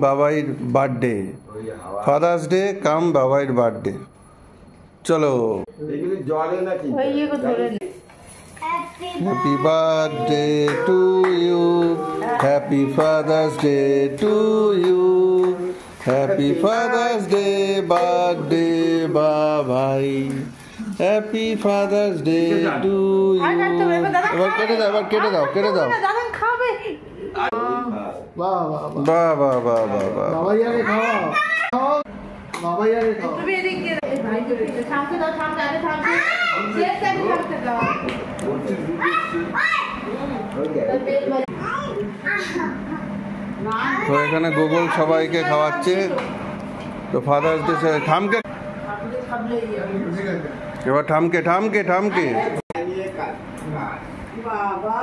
বাবাইর birthday, father's day cum বাবাইর birthday. চলো, happy birthday to you, happy father's day to you, happy father's day birthday Babai, happy father's day to you. এবার কেটে দাও, এবার কেটে দাও, কেটে দাও। বাহ বাহ বাহ বাহ বাহ বাহ, বাবাইয়াকে খাওয়াও, বাবাইয়াকে খাওয়াও। তো এখানে গুগল সবাইকে খাওয়াচ্ছে। তো ফাদার্স ডে থামকে, এবার থামকে থামকে থামকে। বাবা